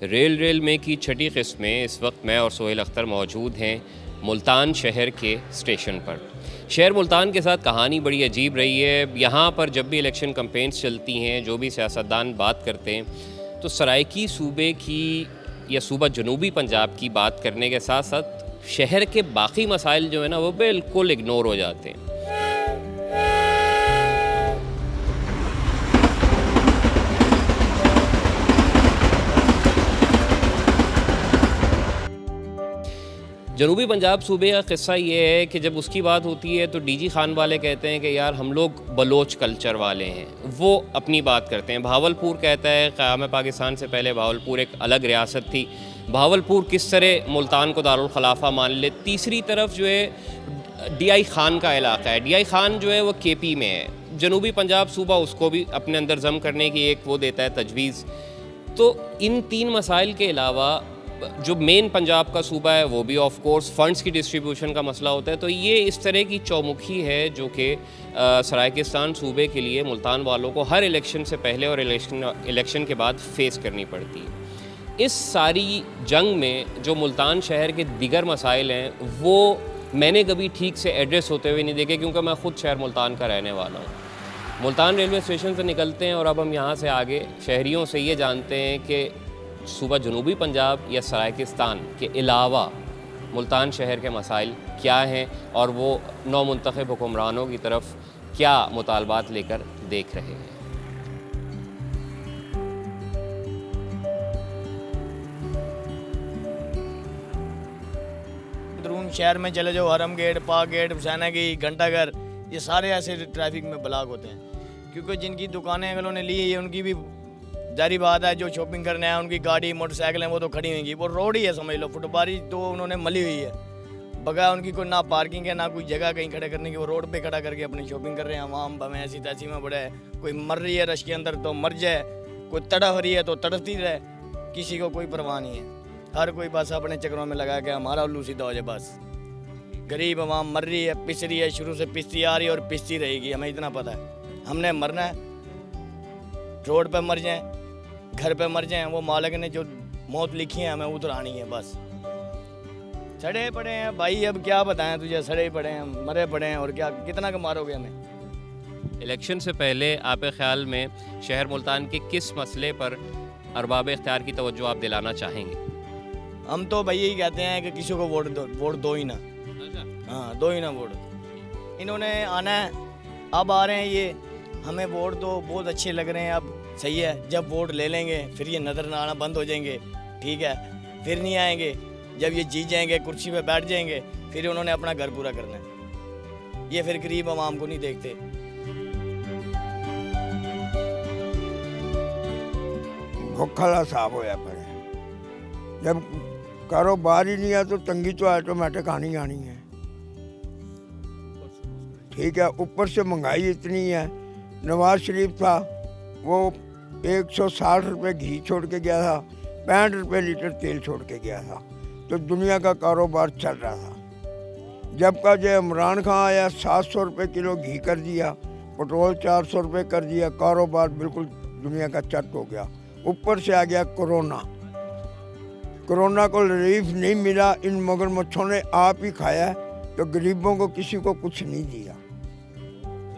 Rail में की छठी किस्त में इस वक्त मैं और सोहेल अख्तर मौजूद हैं मुल्तान शहर के स्टेशन पर। शहर मुल्तान के साथ कहानी बड़ी अजीब रही है। यहाँ पर जब भी इलेक्शन कैंपेन्स चलती हैं, जो भी सियासतदान बात करते हैं, तो सराइकी सूबे की या सूबा जनूबी पंजाब की बात करने के साथ साथ शहर के बाकी मसाइल जो है ना, वो बिल्कुल इग्नोर हो जाते हैं। जनूबी पंजाब सूबे का क़िस्सा ये है कि जब उसकी बात होती है तो डीजी खान वाले कहते हैं कि यार हम लोग बलोच कल्चर वाले हैं, वो अपनी बात करते हैं। भावलपुर कहता है क़याम पाकिस्तान से पहले भावलपुर एक अलग रियासत थी, भावलपुर किस तरह मुल्तान को दारुल खिलाफा मान ले। तीसरी तरफ जो है DI खान का इलाका है, DI खान जो है वो KP में है। जनूबी पंजाब सूबा उसको भी अपने अंदर जम करने की एक वो देता है तजवीज़। तो इन तीन मसाइल के अलावा जो मेन पंजाब का सूबा है वो भी ऑफ कोर्स फ़ंड्स की डिस्ट्रीब्यूशन का मसला होता है। तो ये इस तरह की चौमुखी है जो कि सरायकिस्तान सूबे के लिए मुल्तान वालों को हर इलेक्शन से पहले और इलेक्शन के बाद फेस करनी पड़ती है। इस सारी जंग में जो मुल्तान शहर के दीगर मसाइल हैं वो मैंने कभी ठीक से एड्रेस होते हुए नहीं देखे, क्योंकि मैं ख़ुद शहर मुल्तान का रहने वाला हूँ। मुल्तान रेलवे स्टेशन से निकलते हैं और अब हम यहाँ से आगे शहरियों से ये जानते हैं कि सूबा जनूबी पंजाब या सरायकिस्तान के अलावा मुल्तान शहर के मसाइल क्या हैं और वो नौ मुंतखब हुक्मरानों की तरफ क्या मुतालबात लेकर देख रहे हैं। अंदरून शहर में चले जाओ, हरम गेट, पाक गेट, हुसैना की, घंटाघर, ये सारे ऐसे ट्रैफिक में ब्लॉक होते हैं, क्योंकि जिनकी दुकानें अगलों ने ली है उनकी भी जारी बात है, जो शॉपिंग करने आए उनकी गाड़ी मोटरसाइकिलें वो तो खड़ी होंगी। वो रोड ही है, समझ लो, फुटबारी तो उन्होंने मली हुई है, बगैर उनकी कोई ना पार्किंग है ना कोई जगह कहीं खड़े करने की। वो रोड पे खड़ा करके अपनी शॉपिंग कर रहे हैं। आवाम भवें ऐसी तैसी में बड़े, कोई मर रही है रश के अंदर तो मर जाए, कोई तड़फ रही है तो तड़फती रहे, किसी को कोई परवाह नहीं है। हर कोई बस अपने चक्रों में लगा के हमारा उल्लू सीधा हो जाए बस। गरीब आवाम मर रही है, पिस रही है, शुरू से पिसती आ रही है और पिसती रहेगी, हमें इतना पता है। हमने मरना है, रोड पर मर जाएँ, घर पे मर जाएं, वो मालिक ने जो मौत लिखी है हमें उतरानी है बस। सड़े पड़े हैं भाई, अब क्या बताएं तुझे, सड़े पड़े हैं, मरे पड़े हैं, और क्या कितना का मारोगे हमें। इलेक्शन से पहले आपके ख्याल में शहर मुल्तान के किस मसले पर अरबाब इख्तियार की तवज्जो आप दिलाना चाहेंगे? हम तो भाई यही कहते हैं कि किसी को वोट दो ही ना। हाँ, दो ही ना वोट। इन्होंने आना है, अब आ रहे हैं ये, हमें वोट दो, बहुत अच्छे लग रहे हैं, अब सही है। जब वोट ले लेंगे फिर ये नज़र न आना बंद हो जाएंगे, ठीक है, फिर नहीं आएंगे। जब ये जीत जाएंगे, कुर्सी पे बैठ जाएंगे, फिर उन्होंने अपना घर पूरा करना है। ये फिर गरीब आवाम को नहीं देखते। भुखला साहब होया पड़े, जब कारोबार ही नहीं है तो तंगी तो ऑटोमेटिक आनी है, ठीक है। ऊपर से महंगाई इतनी है। नवाज शरीफ था, वो 160 रुपये घी छोड़ के गया था, 65 रुपये लीटर तेल छोड़ के गया था, तो दुनिया का कारोबार चल रहा था। जब का जो इमरान खान आया, 700 रुपये किलो घी कर दिया, पेट्रोल 400 रुपये कर दिया, कारोबार बिल्कुल दुनिया का चट हो गया। ऊपर से आ गया कोरोना को रिलीफ नहीं मिला, इन मगरमच्छों ने आप ही खाया, तो गरीबों को किसी को कुछ नहीं दिया।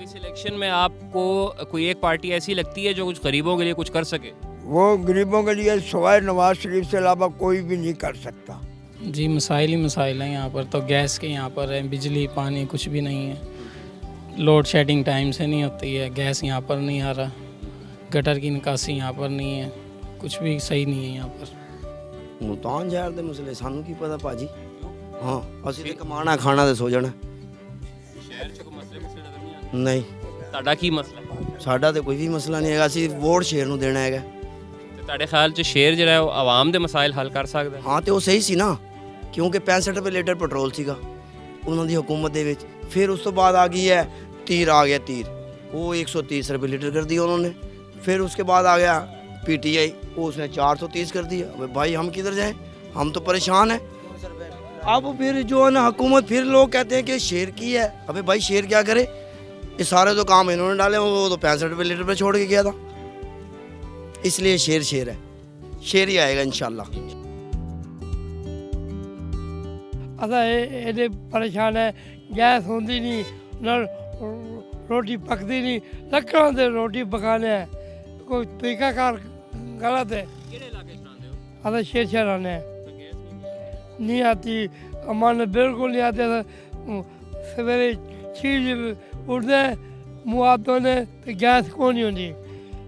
इस इलेक्शन में आपको कोई एक पार्टी ऐसी लगती है जो कुछ गरीबों के लिए कुछ कर सके? वो गरीबों के लिए सिवाय नवाज शरीफ से अलावा कोई भी नहीं कर सकता। जी, मसाइल ही मसाइल हैं यहाँ पर तो। गैस के यहाँ पर है, बिजली पानी कुछ भी नहीं है, लोड शेडिंग टाइम से नहीं होती है, गैस यहाँ पर नहीं आ रहा, गटर की निकासी यहाँ पर नहीं है, कुछ भी सही नहीं है यहाँ पर। मुल्तान शहर के मसले सानू की पता भाजी। हाँ, असं तो कमाना खाना तो सो जाना। नहीं, ਤੁਹਾਡਾ ਕੀ ਮਸਲਾ? ਸਾਡਾ ਤੇ ਕੋਈ ਵੀ ਮਸਲਾ ਨਹੀਂ ਹੈਗਾ, ਅਸੀਂ ਵੋਟ ਸ਼ੇਰ ਨੂੰ ਦੇਣਾ ਹੈਗਾ। ਤੇ ਤੁਹਾਡੇ ਖਿਆਲ 'ਚ ਸ਼ੇਰ ਜਿਹੜਾ ਉਹ ਆਵਾਮ ਦੇ ਮਸਾਇਲ ਹੱਲ ਕਰ ਸਕਦਾ? ਹਾਂ, ਤੇ ਉਹ ਸਹੀ ਸੀ ਨਾ, ਕਿਉਂਕਿ 65 ਰੁਪਏ ਲੀਟਰ ਪੈਟਰੋਲ ਸੀਗਾ ਉਹਨਾਂ ਦੀ ਹਕੂਮਤ ਦੇ ਵਿੱਚ। ਫਿਰ ਉਸ ਤੋਂ ਬਾਅਦ ਆ ਗਈ ਹੈ तीर, आ गया तीर, वो 130 रुपये लीटर कर दिया उन्होंने। फिर उसके बाद आ गया PTI, वो उसने 430 कर दिया। अबे भाई हम किधर जाएं, हम तो परेशान हैं। अब फिर जो है ना हुकूमत, फिर लोग कहते हैं कि शेर की है। अबे भाई शेर क्या करे, ये सारे तो काम इन्होंने डाले, वो तो 65 रुपये लीटर पे छोड़ के गया था, इसलिए शेर शेर है। शेर ही आएगा इंशाल्लाह। असां एॾे परेशान है, गैस होंदी नहीं, न रोटी पकती नहीं, लकड़ों से रोटी पकाने हैं, कोई तरीकाकार गलत है। असां शेर आने हैं, नहीं आती, हमारे बिल्कुल नहीं आते। सवेरे 6 बजे उठते हैं, मुँह हाथ धोने तो गैस कोई नहीं होती,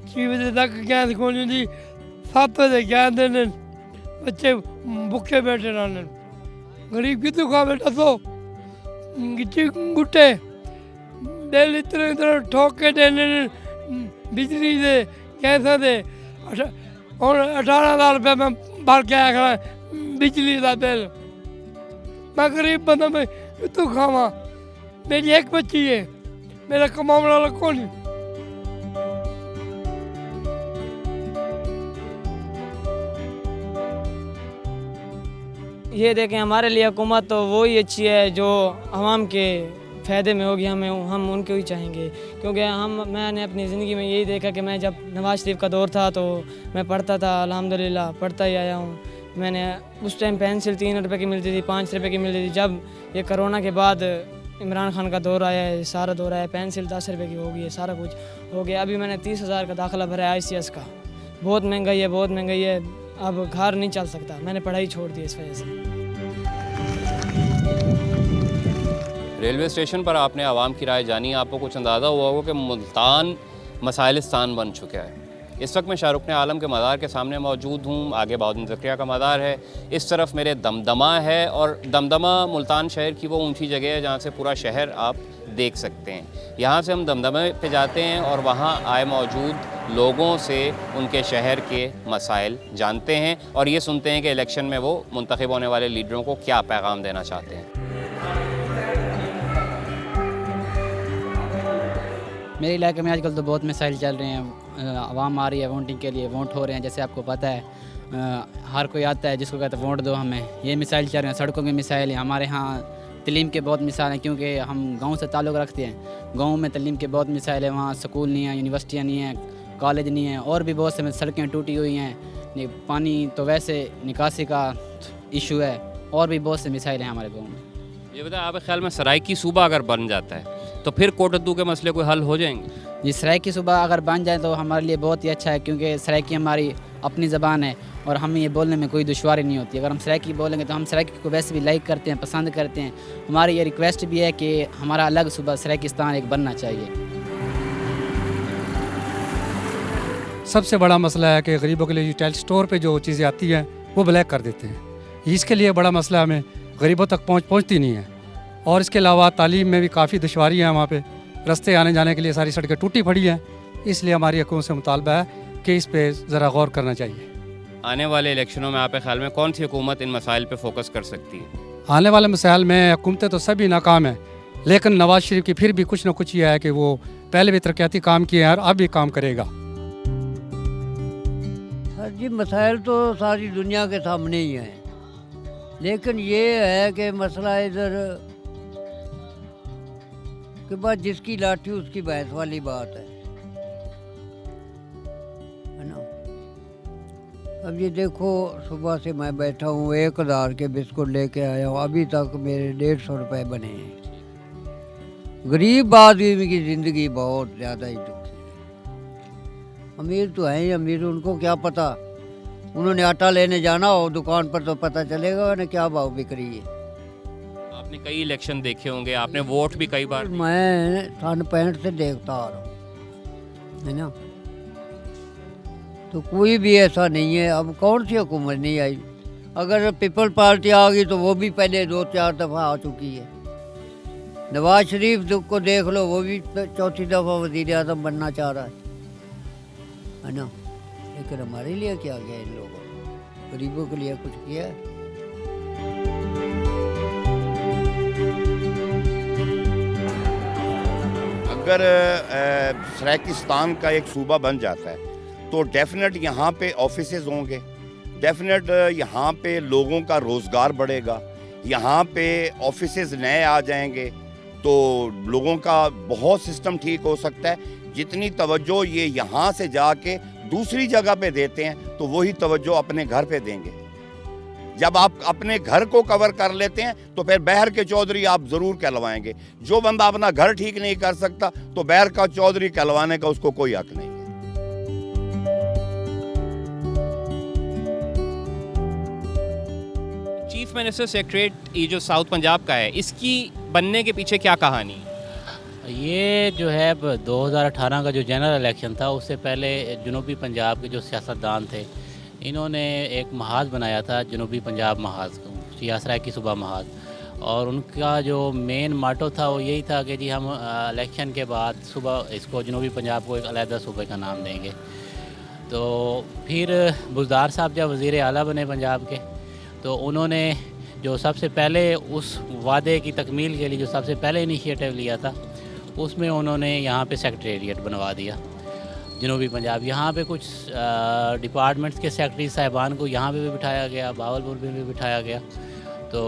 6 बजे तक गैस कोई नहीं होती, 7 बजे गैस देने, बच्चे भुखे बैठे रहने, गरीब कितने खा बेटा तो गिट्टी गुट्टे डेली इतने ठोक के देने बिजली से कैसे दे। और 18,000 रुपये में भर के आया खड़ा बिजली का बिल। मैं गरीब बंदा, मैं कितों खावा, मेरी एक बच्ची है, मेरा कमाने वाला कौन है। ये देखें, हमारे लिए हुकूमत तो वही अच्छी है जो आवाम के फ़ायदे में होगी, हम उनको ही चाहेंगे। क्योंकि मैंने अपनी ज़िंदगी में यही देखा कि मैं जब नवाज़ शरीफ का दौर था तो मैं पढ़ता था, अल्हम्दुलिल्लाह पढ़ता ही आया हूँ। मैंने उस टाइम पेंसिल 3 रुपये की मिलती थी, 5 रुपये की मिलती थी। जब ये कोरोना के बाद इमरान खान का दौर आया है, सारा दौर आया, पेंसिल 10 रुपये की हो गई है, सारा कुछ हो गया। अभी मैंने 30,000 का दाखिला भरा है ICS का। बहुत महंगाई है, बहुत महंगाई है, अब घर नहीं चल सकता। मैंने पढ़ाई छोड़ दी इस वजह से। रेलवे स्टेशन पर आपने आवाम की राय जानी, आपको कुछ अंदाज़ा हुआ होगा कि मुल्तान मसाइलिस्तान बन चुका है। इस वक्त मैं शाहरुख आलम के मज़ार के सामने मौजूद हूँ। आगे बहाउद्दीन ज़करिया का मज़ार है, इस तरफ मेरे दमदमा है, और दमदमा मुल्तान शहर की वो ऊंची जगह है जहाँ से पूरा शहर आप देख सकते हैं। यहाँ से हम दमदमे पे जाते हैं और वहाँ आए मौजूद लोगों से उनके शहर के मसाइल जानते हैं और ये सुनते हैं कि इलेक्शन में वो मुंतखब होने वाले लीडरों को क्या पैगाम देना चाहते हैं। मेरे इलाके में आजकल तो बहुत मसाइल चल रहे हैं। आवाम आ रही है वोटिंग के लिए, वोट हो रहे हैं, जैसे आपको पता है हर कोई आता है जिसको कहते हैं वोट दो हमें। ये मिसाइल चल रहे हैं, सड़कों की मिसाइल है। हमारे यहाँ तलीम के बहुत मिसाल हैं, क्योंकि हम गांव से ताल्लुक़ रखते हैं। गांव में तलीम के बहुत मिसाइल है, वहाँ स्कूल नहीं है, यूनिवर्सिटियाँ नहीं हैं, कॉलेज नहीं है, और भी बहुत से सड़कें टूटी हुई हैं। पानी तो वैसे निकासी का इशू है, और भी बहुत से मिसाइल हैं हमारे गाँव में। ये बताएं, आपके ख्याल में सराइकी सूबा अगर बन जाता है तो फिर कोटद्दू के मसले कोई हल हो जाएंगे? ये सराइकी सूबा अगर बन जाए तो हमारे लिए बहुत ही अच्छा है, क्योंकि सराइकी हमारी अपनी ज़बान है और हमें ये बोलने में कोई दुश्वारी नहीं होती। अगर हम सराइकी बोलेंगे तो हम सराइकी को वैसे भी लाइक करते हैं, पसंद करते हैं। हमारी ये रिक्वेस्ट भी है कि हमारा अलग सूबा सराइकिस्तान एक बनना चाहिए। सबसे बड़ा मसला है कि गरीबों के लिए रिटेल स्टोर पे जो चीज़ें आती हैं वो ब्लैक कर देते हैं। इसके लिए बड़ा मसला हमें गरीबों तक पहुंचती नहीं है। और इसके अलावा तालीम में भी काफ़ी दुश्वारी है, वहाँ पे रास्ते आने जाने के लिए सारी सड़कें टूटी पड़ी हैं। इसलिए हमारी हुकूमत से मुतालबा है कि इस पे ज़रा गौर करना चाहिए। आने वाले इलेक्शनों में आपके ख्याल में कौन सी हुकूमत इन मसाइल पे फोकस कर सकती है? आने वाले मसाइल में हुकूमतें तो सभी नाकाम हैं, लेकिन नवाज शरीफ की फिर भी कुछ न कुछ ये है कि वो पहले भी तरक्याती काम किए हैं और अब भी काम करेगा। सर जी, मसाइल तो सारी दुनिया के सामने ही हैं, लेकिन ये है कि मसला इधर के बाद जिसकी लाठी उसकी भैंस वाली बात है ना। अब ये देखो, सुबह से मैं बैठा हूँ, 1,000 के बिस्कुट लेके आया हूँ, अभी तक मेरे 150 रुपये बने हैं। गरीब आदमी की ज़िंदगी बहुत ज़्यादा ही दुखी है। अमीर तो हैं ही अमीर, उनको क्या पता, उन्होंने आटा लेने जाना हो दुकान पर तो पता चलेगा उन्हें क्या भाव बिक रही है। आपने कई इलेक्शन देखे होंगे, आपने वोट भी कई बार। मैं 65 से देखता आ रहा हूँ, है ना। तो कोई भी ऐसा नहीं है। अब कौन सी हुकूमत नहीं आई? अगर पीपल पार्टी आ गई तो वो भी पहले 2-4 दफ़ा आ चुकी है। नवाज शरीफ को देख लो, वो भी 4थी दफ़ा वज़ीर आज़म बनना चाह रहा है ना। लेकिन हमारे लिए क्या किया इन लोगों ने? गरीबों के लिए कुछ किया है? अगर सराइकिस्तान का एक सूबा बन जाता है तो डेफिनेट यहाँ पे ऑफिसेज होंगे, डेफिनेट यहाँ पे लोगों का रोज़गार बढ़ेगा, यहाँ पे ऑफिसेज नए आ जाएंगे तो लोगों का बहुत सिस्टम ठीक हो सकता है। जितनी तवज्जो ये यहाँ से जाके दूसरी जगह पे देते हैं तो वही तवज्जो अपने घर पे देंगे। जब आप अपने घर को कवर कर लेते हैं तो फिर बहर के चौधरी आप ज़रूर कहलवाएंगे। जो बंदा अपना घर ठीक नहीं कर सकता तो बहर का चौधरी कहलवाने का उसको कोई हक नहीं है। चीफ मिनिस्टर सेक्रेटरीट ये जो साउथ पंजाब का है, इसकी बनने के पीछे क्या कहानी है? ये जो है 2018 का जो जनरल इलेक्शन था उससे पहले जनूबी पंजाब के जो सियासतदान थे इन्होंने एक महाज बनाया था, जनूबी पंजाब महाज, सियासरा की सूबा महाज, और उनका जो मेन माटो था वो यही था कि जी हम इलेक्शन के बाद सुबह इसको जनूबी पंजाब को एक अलहदा सूबे का नाम देंगे। तो फिर बुज़दार साहब जब वज़ीर आला बने पंजाब के तो उन्होंने जो सबसे पहले उस वादे की तकमील के लिए जो सबसे पहले इनिशिएटिव लिया था उसमें उन्होंने यहाँ पे सेक्रेटेरिएट बनवा दिया जनूबी पंजाब। यहाँ पे कुछ डिपार्टमेंट्स के सेक्रेटरी साहिबान को यहाँ पे भी बिठाया गया, बावलपुर में भी बिठाया गया। तो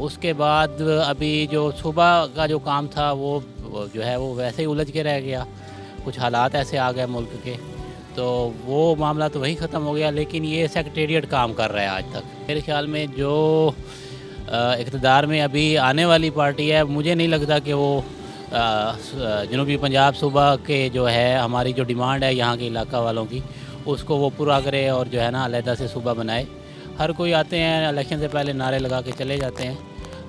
उसके बाद अभी जो सुबह का जो काम था वो जो है वो वैसे ही उलझ के रह गया, कुछ हालात ऐसे आ गए मुल्क के, तो वो मामला तो वहीं ख़त्म हो गया। लेकिन ये सेक्रेटेरिएट काम कर रहा है आज तक। मेरे ख्याल में जो इक़्तिदार में अभी आने वाली पार्टी है, मुझे नहीं लगता कि वो जनूबी पंजाब सूबा के जो है हमारी जो डिमांड है यहाँ के इलाका वालों की उसको वो पूरा करे और जो है ना अलहदा से सूबा बनाए। हर कोई आते हैं इलेक्शन से पहले नारे लगा के चले जाते हैं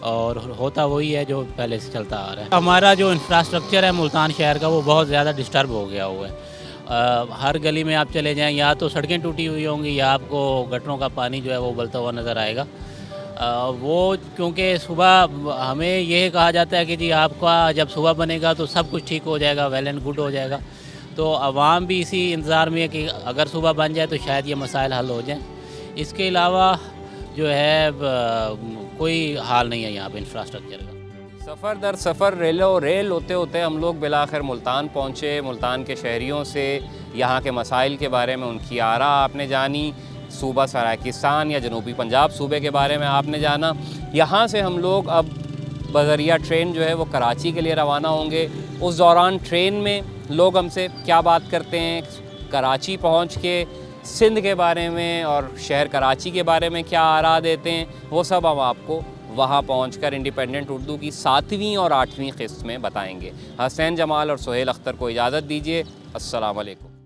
और होता वही है जो पहले से चलता आ रहा है। हमारा जो इंफ्रास्ट्रक्चर है मुल्तान शहर का वो बहुत ज़्यादा डिस्टर्ब हो गया हुआ है। हर गली में आप चले जाएँ या तो सड़कें टूटी हुई होंगी या आपको गटरों का पानी जो है वो उबलता हुआ नज़र आएगा। वो क्योंकि सुबह हमें ये कहा जाता है कि जी आपका जब सुबह बनेगा तो सब कुछ ठीक हो जाएगा, वेल एंड गुड हो जाएगा। तो आवाम भी इसी इंतज़ार में है कि अगर सुबह बन जाए तो शायद ये मसाइल हल हो जाएं। इसके अलावा जो है कोई हाल नहीं है यहाँ पे इंफ्रास्ट्रक्चर का। सफ़र दर सफ़र रेल होते होते हम लोग बिलाखिर मुल्तान पहुँचे। मुल्तान के शहरियों से यहाँ के मसाइल के बारे में उनकी आरा आपने जानी, सूबा सराकिस्तान या जनूबी पंजाब सूबे के बारे में आपने जाना। यहाँ से हम लोग अब बज़रिया ट्रेन जो है वो कराची के लिए रवाना होंगे। उस दौरान ट्रेन में लोग हमसे क्या बात करते हैं, कराची पहुँच के सिंध के बारे में और शहर कराची के बारे में क्या आरा देते हैं, वो सब हम आपको वहाँ पहुँचकर इंडिपेंडेंट उर्दू की 7वीं और 8वीं क़िस्त में बताएंगे। हसनैन जमाल और सुहेल अख्तर को इजाज़त दीजिए। अस्सलाम वालेकुम।